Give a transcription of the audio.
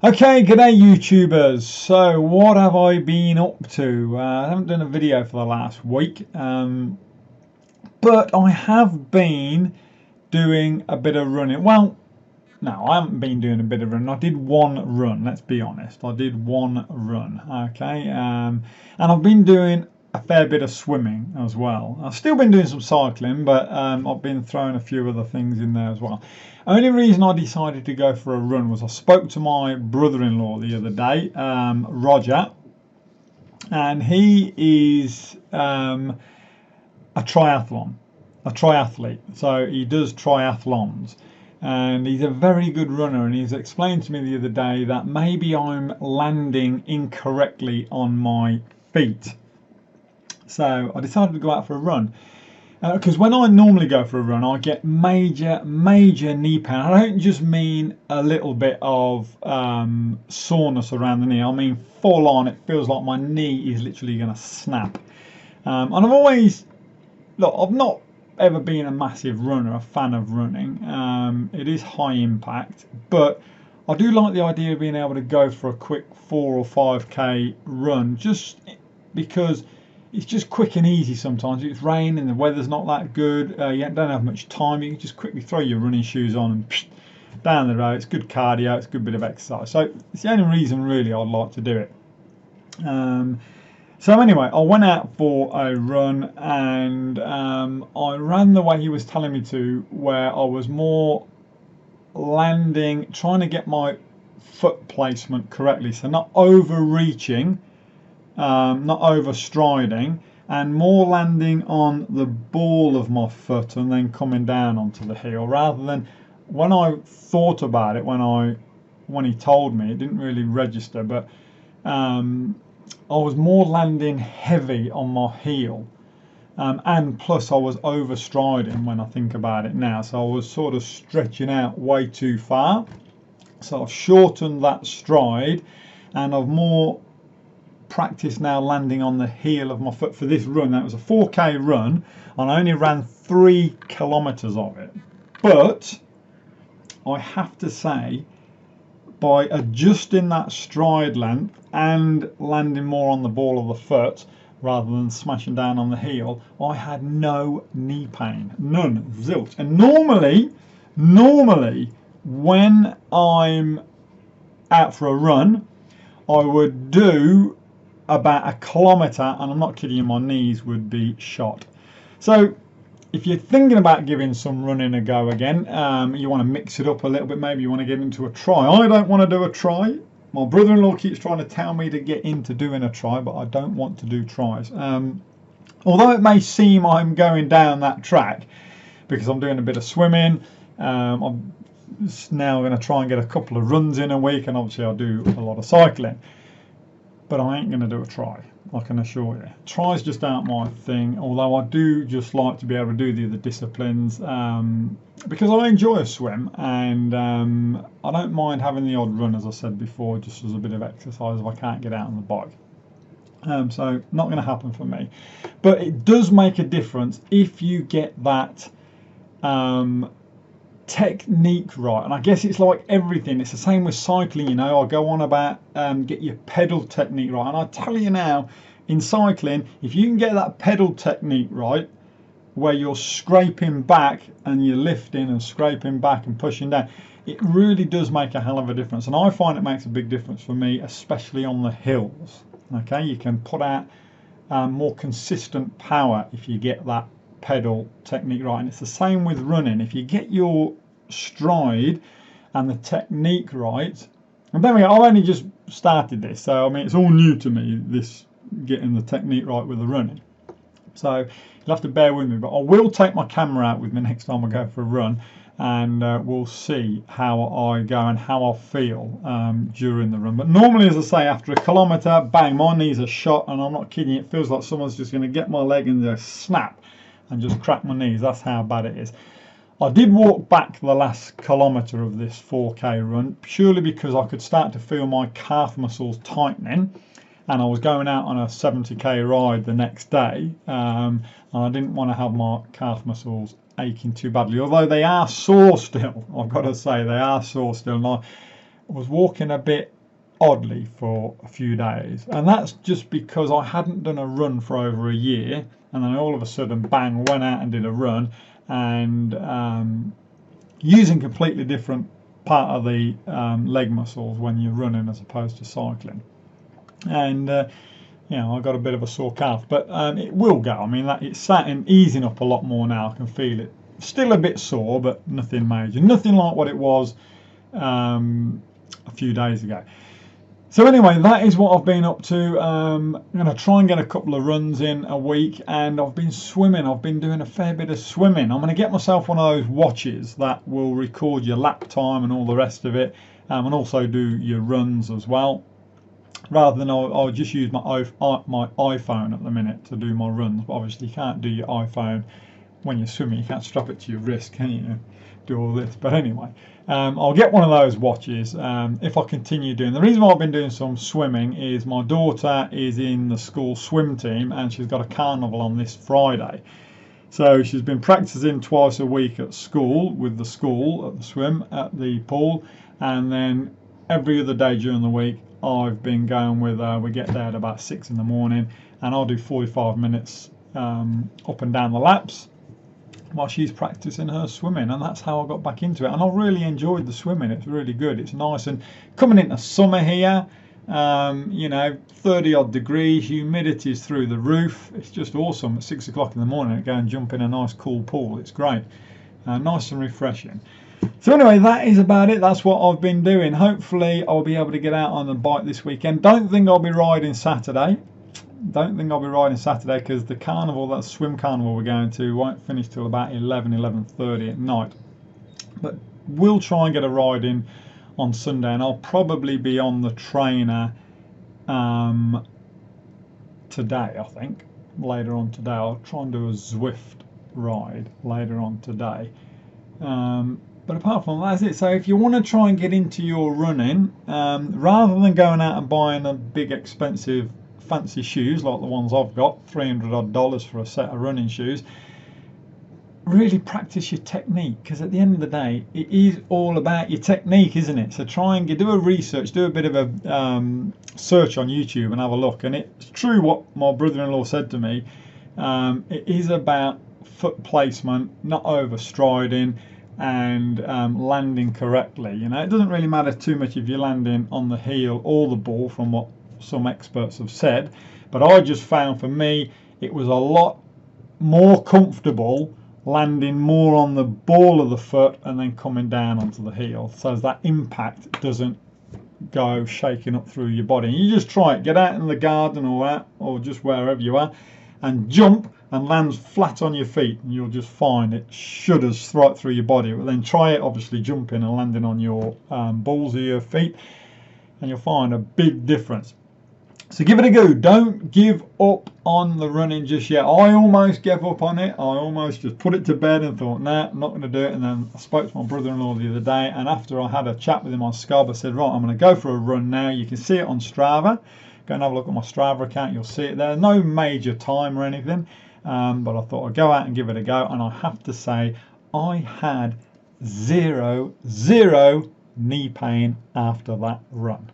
Okay, g'day YouTubers. So what have I been up to? I haven't done a video for the last week, but I have been doing a bit of running. Well, no, I haven't been doing a bit of running. I did one run, let's be honest. I did one run, okay? And I've been doing a fair bit of swimming as well. I've still been doing some cycling, but I've been throwing a few other things in there as well. Only reason I decided to go for a run was I spoke to my brother-in-law the other day, Roger, and he is a triathlete. So he does triathlons, and he's a very good runner. And he's explained to me the other day that maybe I'm landing incorrectly on my feet. So I decided to go out for a run. Because when I normally go for a run, I get major knee pain. I don't just mean a little bit of soreness around the knee. I mean full on. It feels like my knee is literally going to snap. And I've always, look, I've not ever been a massive runner, a fan of running. It is high impact, but I do like the idea of being able to go for a quick 4 or 5k run, just because it's just quick and easy sometimes. If it's raining and the weather's not that good, you don't have much time, you can just quickly throw your running shoes on and down the road. It's good cardio, it's a good bit of exercise. So it's the only reason really I'd like to do it. So anyway, I went out for a run, and I ran the way he was telling me to, where I was more landing, trying to get my foot placement correctly. So not overreaching, not overstriding, and more landing on the ball of my foot and then coming down onto the heel, rather than when I thought about it, when he told me, it didn't really register, but I was more landing heavy on my heel, and plus I was overstriding when I think about it now, so I was sort of stretching out way too far. So I've shortened that stride, and I've more practice now landing on the heel of my foot for this run. That was a 4k run, and I only ran 3 kilometers of it, but I have to say, by adjusting that stride length and landing more on the ball of the foot rather than smashing down on the heel, I had no knee pain, none, zilch. And normally when I'm out for a run, I would do about a kilometer, and I'm not kidding you, my knees would be shot. So if you're thinking about giving some running a go again, you want to mix it up a little bit, maybe you want to get into a try. I don't want to do a try. My brother-in-law keeps trying to tell me to get into doing a try, but I don't want to do tries. Although it may seem I'm going down that track because I'm doing a bit of swimming, I'm now going to try and get a couple of runs in a week, and obviously I do a lot of cycling. But I ain't going to do a try, I can assure you. Tries just aren't my thing, although I do just like to be able to do the other disciplines, because I enjoy a swim, and I don't mind having the odd run, as I said before, just as a bit of exercise if I can't get out on the bike. So not going to happen for me. But it does make a difference if you get that technique right, and I guess it's like everything, it's the same with cycling, you know. I go on about get your pedal technique right, and I tell you now, in cycling, if you can get that pedal technique right, where you're scraping back and you're lifting and scraping back and pushing down, it really does make a hell of a difference. And I find it makes a big difference for me, especially on the hills. Okay, you can put out more consistent power if you get that pedal technique right. And it's the same with running. If you get your stride and the technique right, and then I've only just started this, so I mean it's all new to me, this getting the technique right with the running, so you'll have to bear with me. But I will take my camera out with me next time I go for a run, and we'll see how I go and how I feel during the run. But normally, as I say, after a kilometre, bang, my knees are shot, and I'm not kidding you, it feels like someone's just going to get my leg and just snap and just crack my knees. That's how bad it is. I did walk back the last kilometre of this 4k run purely because I could start to feel my calf muscles tightening, and I was going out on a 70k ride the next day, and I didn't want to have my calf muscles aching too badly, although they are sore still. I've got to say, they are sore still, and I was walking a bit oddly for a few days, and that's just because I hadn't done a run for over a year, and then all of a sudden, bang, went out and did a run, and using completely different part of the leg muscles when you're running as opposed to cycling, and you know, I got a bit of a sore calf, but it will go. I mean, it's sat and easing up a lot more now. I can feel it. Still a bit sore, but nothing major. Nothing like what it was a few days ago. So anyway, that is what I've been up to. I'm going to try and get a couple of runs in a week, and I've been swimming. I've been doing a fair bit of swimming. I'm going to get myself one of those watches that will record your lap time and all the rest of it, and also do your runs as well. Rather than I'll just use my iPhone at the minute to do my runs, but obviously you can't do your iPhone when you're swimming. You can't strap it to your wrist, can you? Do all this. But anyway, I'll get one of those watches if I continue doing. The reason why I've been doing some swimming is my daughter is in the school swim team, and she's got a carnival on this Friday. So she's been practicing twice a week at school with the school at the swim at the pool, and then every other day during the week I've been going with her. We get there at about 6 in the morning, and I'll do 45 minutes up and down the laps while she's practicing her swimming, and that's how I got back into it. And I really enjoyed the swimming. It's really good. It's nice, and coming into summer here, you know, 30 odd degrees, humidity's through the roof. It's just awesome at 6 o'clock in the morning to go and jump in a nice cool pool. It's great, nice and refreshing. So anyway, that is about it. That's what I've been doing. Hopefully I'll be able to get out on the bike this weekend. Don't think I'll be riding Saturday. Because the carnival, that swim carnival we're going to, won't finish till about 11:30 at night. But we'll try and get a ride in on Sunday, and I'll probably be on the trainer today, I think. Later on today. I'll try and do a Zwift ride later on today. But apart from that, that's it. So if you want to try and get into your running, rather than going out and buying a big expensive fancy shoes like the ones I've got, $300 odd for a set of running shoes, really practice your technique, because at the end of the day it is all about your technique, isn't it? So try and do a research, do a bit of a search on YouTube and have a look. And it's true what my brother-in-law said to me, it is about foot placement, not overstriding, and landing correctly. You know, it doesn't really matter too much if you're landing on the heel or the ball, from what some experts have said, but I just found for me it was a lot more comfortable landing more on the ball of the foot and then coming down onto the heel, so that impact doesn't go shaking up through your body. And you just try it, get out in the garden or just wherever you are, and jump and land flat on your feet, and you'll just find it shudders right through your body. But then try it obviously jumping and landing on your balls of your feet, and you'll find a big difference. So give it a go. Don't give up on the running just yet. I almost gave up on it. I almost just put it to bed and thought, nah, I'm not going to do it. And then I spoke to my brother-in-law the other day, and after I had a chat with him on Skype, I said, right, I'm going to go for a run now. You can see it on Strava. Go and have a look at my Strava account. You'll see it there. No major time or anything, but I thought I'd go out and give it a go. And I have to say, I had zero knee pain after that run.